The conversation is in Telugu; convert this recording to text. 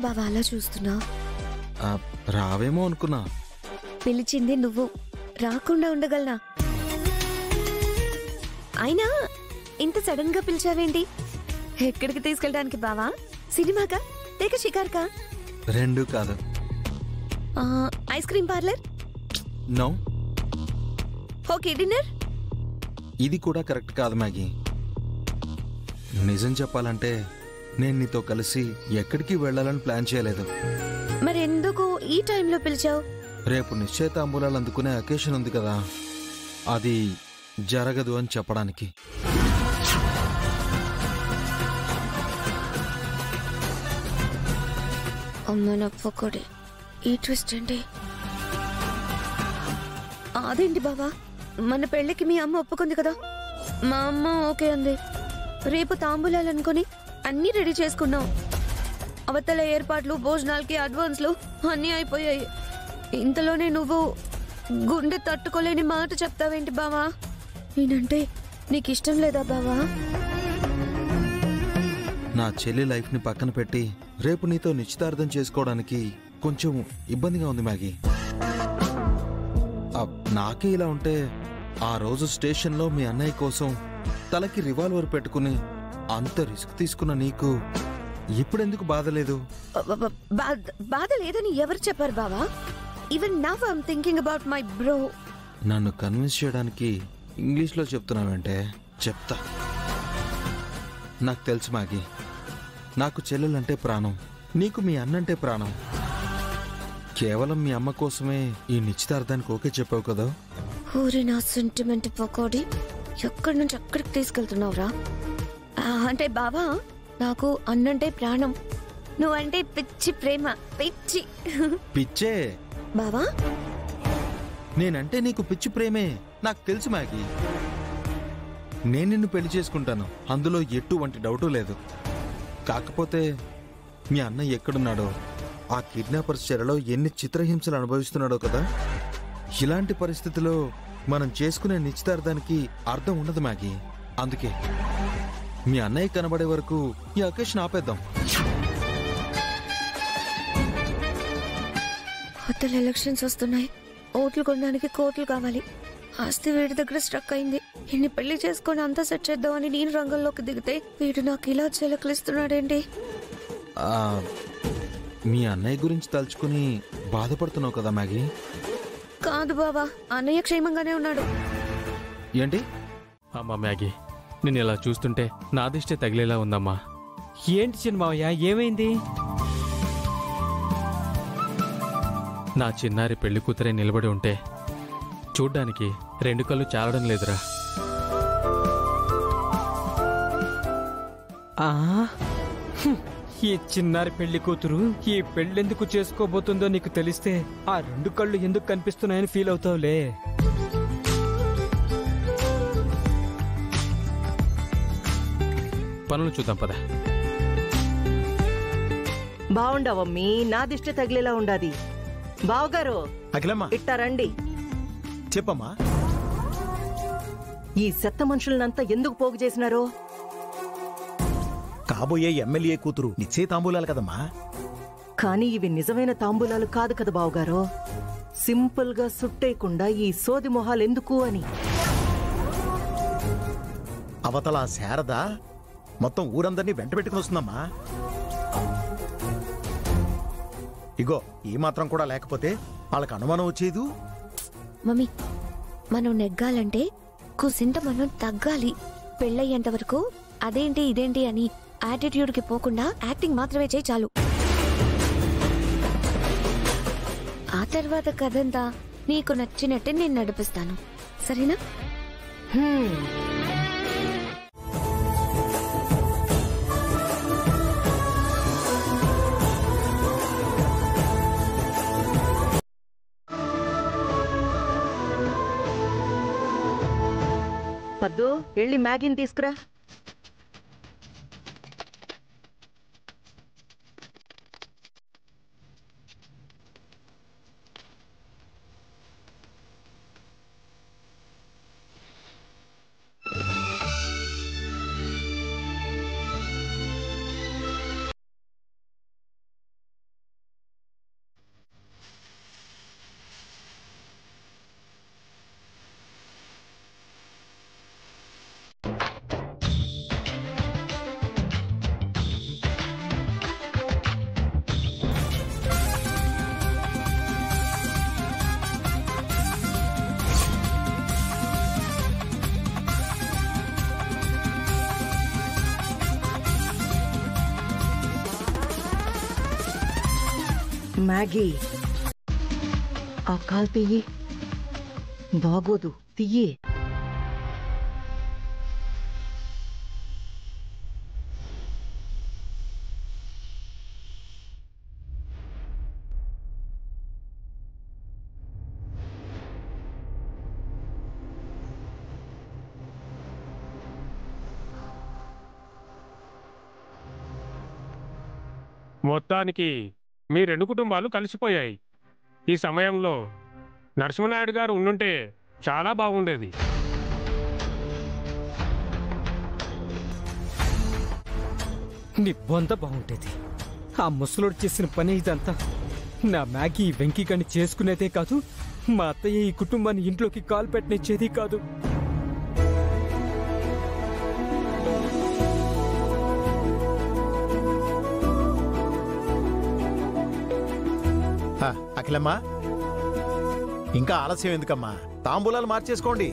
బావా అలా చూస్తున్నా? రావేమో అనుకున్నా. పిలిచింది నువ్వు, రాకుండా ఉండగలనా? అయినా ఇంత సడన్ గా పిలిచావేంటి? ఎక్కడికి తీసుకెళ్ళడానికి బావా? సినిమాకా లేక షికార్కా? రెండు కాదు. Ice cream parlour? No. Okay, dinner? ఇది కూడా కరెక్ట్ కాదు మ్యాగీ. నిజం చెప్పాలంటే నేను నీతో కలిసి ఎక్కడికి వెళ్ళాలని ప్లాన్ చేయలేదు. మరి ఎందుకు ఈ టైంలో పిలిచావు? రేపు నిశ్చయితాంబూలాలు అందుకునే అకేషన్ ఉంది కదా, అది జరగదు అని చెప్పడానికి. అమ్మ నవ్వకొడి, ఈ ట్విస్ట్ ఏంటి? అదేంటి బావా, మన పెళ్లికి మీ అమ్మ ఒప్పుకుంది కదా? మా అమ్మ ఓకే అంది. రేపు తాంబూలాలు అనుకుని అన్నీ రెడీ చేసుకున్నాం. అవతల ఏర్పాట్లు, భోజనాలకి అడ్వాన్స్లు అన్నీ అయిపోయాయి. ఇంతలోనే నువ్వు గుండె తట్టుకోలేని మాట చెప్తావేంటి బావా? నేనంటే నీకు ఇష్టం లేదా బావా? నా చెల్లి లైఫ్ని పక్కన పెట్టి రేపు నీతో నిశ్చితార్థం చేసుకోవడానికి కొంచెం ఇబ్బందిగా ఉంది మ్యాగీ. నాకే ఇలా ఉంటే ఆ రోజు స్టేషన్లో మీ అన్నయ్య కోసం తలకి రివాల్వర్ పెట్టుకుని అంత రిస్క్ తీసుకున్న నీకు ఇప్పుడెందుకు బాధ లేదు? బాధ లేదని ఎవరు చెప్పారు బావా? Even now I am thinking about my bro. నన్ను కన్విన్స్ చేయడానికి ఇంగ్లీష్లో చెప్తున్నావంటే చెప్తా. నాకు తెలుసు మ్యాగీ, నాకు చెల్లెలంటే ప్రాణం, నీకు మీ అన్నంటే ప్రాణం. కేవలం మీ అమ్మ కోసమే ఈ నిశ్చితార్థానికి ఓకే చెప్పావు కదా? ఊరి నా సెంటిమెంట్ పకోడీ, ఎక్కడి నుంచి ఎక్కడికి తీసుకెళ్తున్నావురా? అంటే బావా, నాకు అన్నంటే ప్రాణం, నువ్వంటే పిచ్చి ప్రేమ. పిచ్చి పిచ్చే బావా? నేనంటే నీకు పిచ్చి ప్రేమే, నాకు తెలుసు మ్యాగీ. నేను నిన్ను పెళ్లి చేసుకుంటాను, అందులో ఎటువంటి డౌటు లేదు. కాకపోతే మీ అన్న ఎక్కడున్నాడో, ఆ కిడ్నాపర్స్ చెరలో ఎన్ని చిత్రహింసలు అనుభవిస్తున్నాడో కదా. ఇలాంటి పరిస్థితిలో మనం చేసుకునే నిశ్చితార్థానికి అర్థం ఉండదు మ్యాగీ. అందుకే మీ అన్నయ్య కనబడే వరకు ఈ అకేషన్ ఆపేద్దాం. కొత్త ఎలక్షన్స్ వస్తున్నాయి, ఓట్లు కొనడానికి కోట్లు కావాలి. ఆస్తి వీడి దగ్గర స్ట్రక్ అయింది. ఇన్ని పెళ్లి చేసుకొని అంతా సెట్ చేద్దామని నేను రంగంలోకి దిగితే వీడు నాకు ఇలా చిలకలిస్తున్నాడేంటి? మీ అన్నయ్య గురించి తలుచుకుని బాధపడుతున్నావు కదా మ్యాగీ? కాదు బావా, అన్నయ్య క్షేమంగానే ఉన్నాడు. ఏంటి? అమ్మా మ్యాగీ, నేను ఇలా చూస్తుంటే నా దిష్టే తగిలేలా ఉందమ్మా. ఏంటి చిన్నమావయ్య, ఏమైంది? నా చిన్నారి పెళ్లి కూతురే నిలబడి ఉంటే చూడ్డానికి రెండు కళ్ళు చాలడం లేదురా. ఈ చిన్నారి పెళ్లి కూతురు ఈ పెళ్ళెందుకు చేసుకోబోతుందో నీకు తెలిస్తే ఆ రెండు కళ్ళు ఎందుకు కనిపిస్తున్నాయని ఫీల్ అవుతావులే. పనులు చూద్దాం పద. బావుండవమ్మీ, నా దిష్టి తగిలేలా ఉండాది. బావగారు, అఖిలమ్మా ఇట్టారండి. చెప్పమ్మా. ఈ చెత్త మనుషులనంతా ఎందుకు పోగు చేసినారో? కాబోయే ఎమ్మెల్యే కూతురు నిశ్చయితాంబూలాలు కదమ్మా. కానీ ఇవి నిజమైన తాంబూలాలు కాదు కదా బావగారు. సింపుల్ గా సుట్టేయకుండా ఈ సోది మొహాలెందుకు అని. అవతల శారద మొత్తం ఊరందరినీ వెంట పెట్టుకుని వస్తుందమ్మా. ఇగో ఈ మాత్రం కూడా లేకపోతే వాళ్ళకి అనుమానం వచ్చేదు. మమ్మీ, మనం నెగ్గాలంటే కుసింత మనం తగ్గాలి. పెళ్ళయ్యేంత వరకు అదేంటి ఇదేంటి అని యాటిట్యూడ్ కి పోకుండా యాక్టింగ్ మాత్రమే చేయి చాలు. ఆ తర్వాత కథంతా నీకు నచ్చినట్టే నేను నడిపిస్తాను, సరేనా? పద్దు, వెళ్ళి మ్యాగీని తీసుకురా. మ్యాగీ ఆ కాల్ తీయి. బాగోదు, తీయి. మొత్తానికి మీ రెండు కుటుంబాలు కలిసిపోయాయి. ఈ సమయంలో నరసింహనాయుడు గారు ఉండుంటే చాలా బాగుండేది. నీ బొంద బాగుంటేది. ఆ ముసలోడు చేసిన పని ఇదంతా. నా మ్యాగీ వెంకీ గని చేసుకునేదే కాదు, మా అత్తయ్య ఈ కుటుంబాన్ని ఇంట్లోకి కాలు పెట్టనిచ్చేది కాదు. అఖిలమ్మా, ఇంకా ఆలస్యం ఎందుకమ్మా? తాంబూలాలు మార్చేసుకోండి.